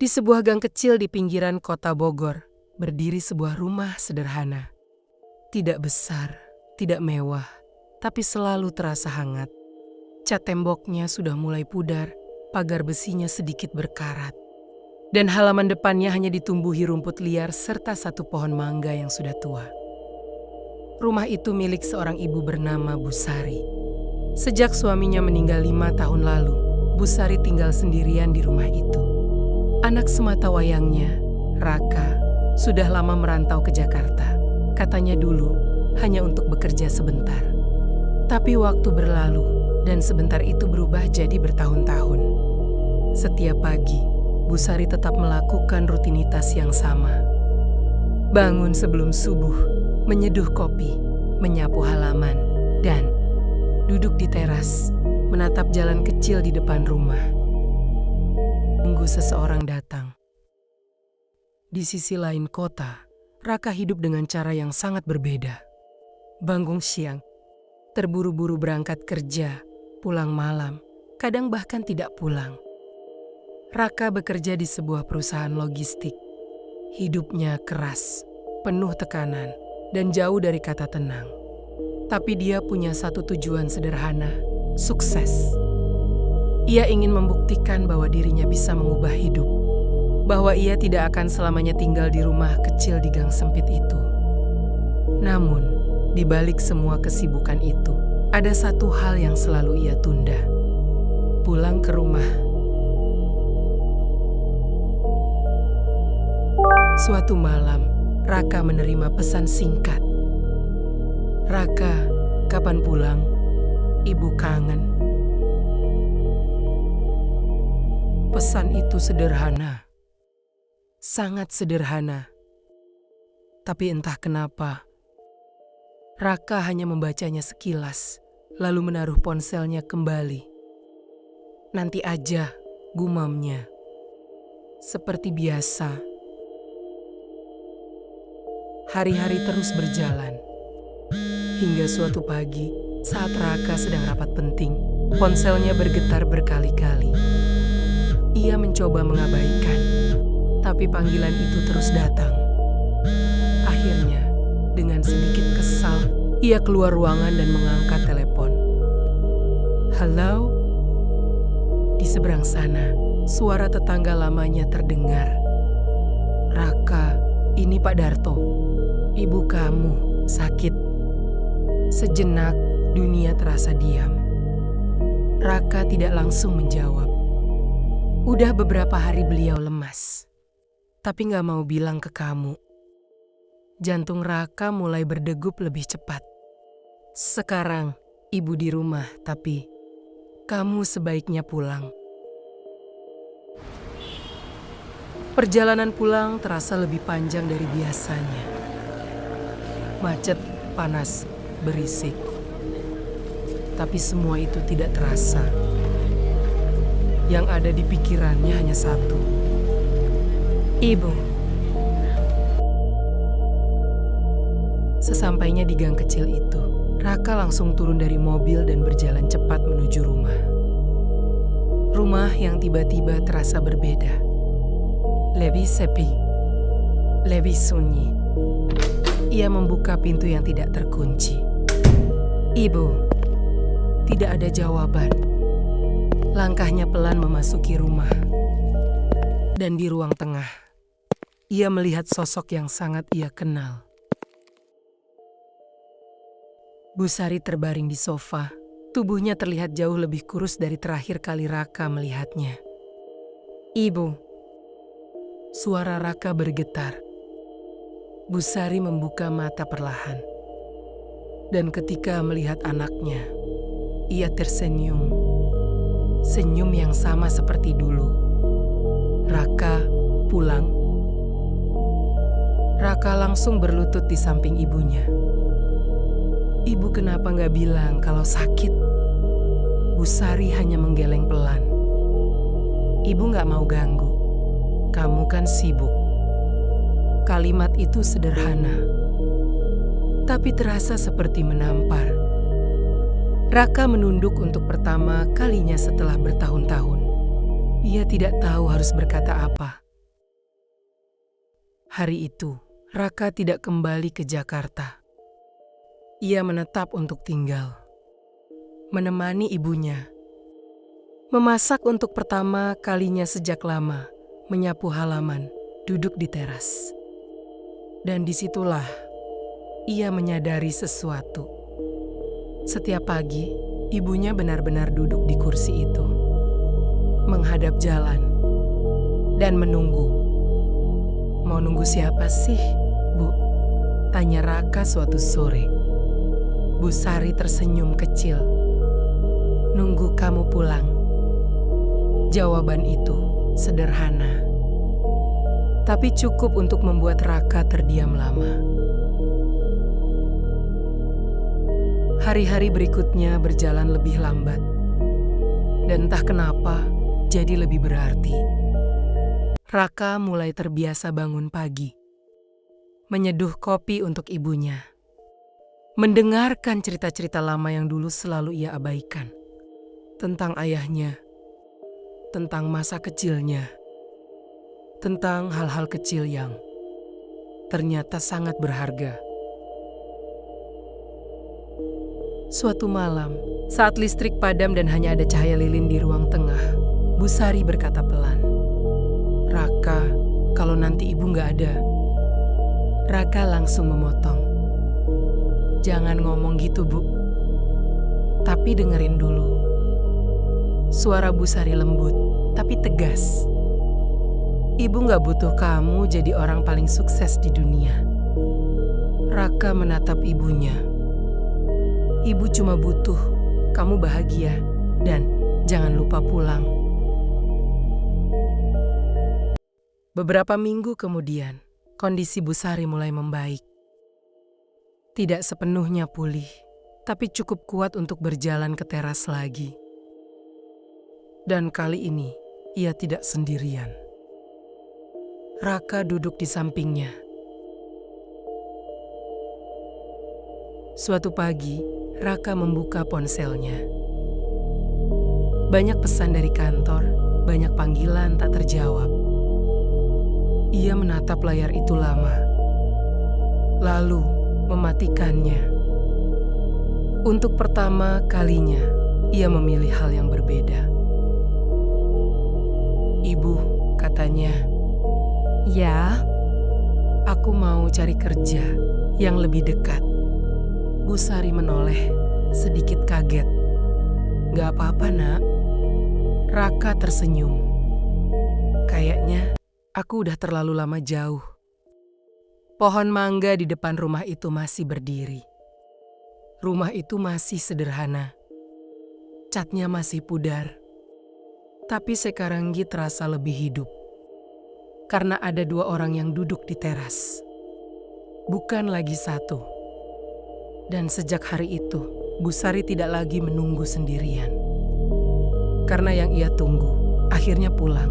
Di sebuah gang kecil di pinggiran kota Bogor, berdiri sebuah rumah sederhana. Tidak besar, tidak mewah, tapi selalu terasa hangat. Cat temboknya sudah mulai pudar, pagar besinya sedikit berkarat. Dan halaman depannya hanya ditumbuhi rumput liar serta satu pohon mangga yang sudah tua. Rumah itu milik seorang ibu bernama Bu Sari. Sejak suaminya meninggal 5 tahun lalu, Bu Sari tinggal sendirian di rumah itu. Anak sematawayangnya, Raka, sudah lama merantau ke Jakarta. Katanya dulu hanya untuk bekerja sebentar. Tapi waktu berlalu dan sebentar itu berubah jadi bertahun-tahun. Setiap pagi, Bu Sari tetap melakukan rutinitas yang sama. Bangun sebelum subuh, menyeduh kopi, menyapu halaman, dan duduk di teras, menatap jalan kecil di depan rumah. Tunggu seseorang datang. Di sisi lain kota, Raka hidup dengan cara yang sangat berbeda. Bangun siang, terburu-buru berangkat kerja, pulang malam, kadang bahkan tidak pulang. Raka bekerja di sebuah perusahaan logistik. Hidupnya keras, penuh tekanan, dan jauh dari kata tenang. Tapi dia punya satu tujuan sederhana, sukses. Ia ingin membuktikan bahwa dirinya bisa mengubah hidup, bahwa ia tidak akan selamanya tinggal di rumah kecil di gang sempit itu. Namun, di balik semua kesibukan itu, ada satu hal yang selalu ia tunda. Pulang ke rumah. Suatu malam, Raka menerima pesan singkat. "Raka, kapan pulang? Ibu kangen." Pesan itu sederhana, sangat sederhana. Tapi entah kenapa, Raka hanya membacanya sekilas, lalu menaruh ponselnya kembali. "Nanti aja," gumamnya. Seperti biasa. Hari-hari terus berjalan. Hingga suatu pagi, saat Raka sedang rapat penting, ponselnya bergetar berkali-kali. Ia mencoba mengabaikan, tapi panggilan itu terus datang. Akhirnya, dengan sedikit kesal, ia keluar ruangan dan mengangkat telepon. "Halo?" Di seberang sana, suara tetangga lamanya terdengar. "Raka, ini Pak Darto. Ibu kamu sakit." Sejenak, dunia terasa diam. Raka tidak langsung menjawab. Udah beberapa hari beliau lemas, tapi gak mau bilang ke kamu. Jantung Raka mulai berdegup lebih cepat. Sekarang, ibu di rumah, tapi kamu sebaiknya pulang. Perjalanan pulang terasa lebih panjang dari biasanya. Macet, panas, berisik. Tapi semua itu tidak terasa. Yang ada di pikirannya hanya satu. Ibu. Sesampainya di gang kecil itu, Raka langsung turun dari mobil dan berjalan cepat menuju rumah. Rumah yang tiba-tiba terasa berbeda. Lebih sepi, lebih sunyi. Ia membuka pintu yang tidak terkunci. "Ibu." Tidak ada jawaban. Langkahnya pelan memasuki rumah. Dan di ruang tengah, ia melihat sosok yang sangat ia kenal. Bu Sari terbaring di sofa. Tubuhnya terlihat jauh lebih kurus dari terakhir kali Raka melihatnya. "Ibu." Suara Raka bergetar. Bu Sari membuka mata perlahan. Dan ketika melihat anaknya, ia tersenyum. Senyum yang sama seperti dulu. "Raka, pulang." Raka langsung berlutut di samping ibunya. "Ibu kenapa gak bilang kalau sakit?" Bu Sari hanya menggeleng pelan. "Ibu gak mau ganggu. Kamu kan sibuk." Kalimat itu sederhana, tapi terasa seperti menampar. Raka menunduk untuk pertama kalinya setelah bertahun-tahun. Ia tidak tahu harus berkata apa. Hari itu, Raka tidak kembali ke Jakarta. Ia menetap untuk tinggal, menemani ibunya. Memasak untuk pertama kalinya sejak lama, menyapu halaman, duduk di teras. Dan disitulah ia menyadari sesuatu. Setiap pagi, ibunya benar-benar duduk di kursi itu, menghadap jalan, dan menunggu. Mau nunggu siapa sih, Bu? Tanya Raka suatu sore. Bu Sari tersenyum kecil. Nunggu kamu pulang. Jawaban itu sederhana, tapi cukup untuk membuat Raka terdiam lama. Hari-hari berikutnya berjalan lebih lambat, dan entah kenapa jadi lebih berarti. Raka mulai terbiasa bangun pagi, menyeduh kopi untuk ibunya, mendengarkan cerita-cerita lama yang dulu selalu ia abaikan, tentang ayahnya, tentang masa kecilnya, tentang hal-hal kecil yang ternyata sangat berharga. Suatu malam, saat listrik padam dan hanya ada cahaya lilin di ruang tengah, Bu Sari berkata pelan, "Raka, kalau nanti ibu nggak ada." Raka langsung memotong. "Jangan ngomong gitu, Bu. Tapi dengerin dulu." Suara Bu Sari lembut, tapi tegas. "Ibu nggak butuh kamu jadi orang paling sukses di dunia." Raka menatap ibunya. "Ibu cuma butuh kamu bahagia dan jangan lupa pulang." Beberapa minggu kemudian, kondisi Bu Sari mulai membaik. Tidak sepenuhnya pulih, tapi cukup kuat untuk berjalan ke teras lagi. Dan kali ini, ia tidak sendirian. Raka duduk di sampingnya. Suatu pagi, Raka membuka ponselnya. Banyak pesan dari kantor, banyak panggilan tak terjawab. Ia menatap layar itu lama, lalu mematikannya. Untuk pertama kalinya, ia memilih hal yang berbeda. "Ibu," katanya, "ya, aku mau cari kerja yang lebih dekat." Bu Sari menoleh, sedikit kaget. "Gak apa-apa, Nak." Raka tersenyum. "Kayaknya aku udah terlalu lama jauh." Pohon mangga di depan rumah itu masih berdiri. Rumah itu masih sederhana. Catnya masih pudar. Tapi sekarang terasa lebih hidup. Karena ada dua orang yang duduk di teras. Bukan lagi satu. Dan sejak hari itu, Bu Sari tidak lagi menunggu sendirian. Karena yang ia tunggu akhirnya pulang.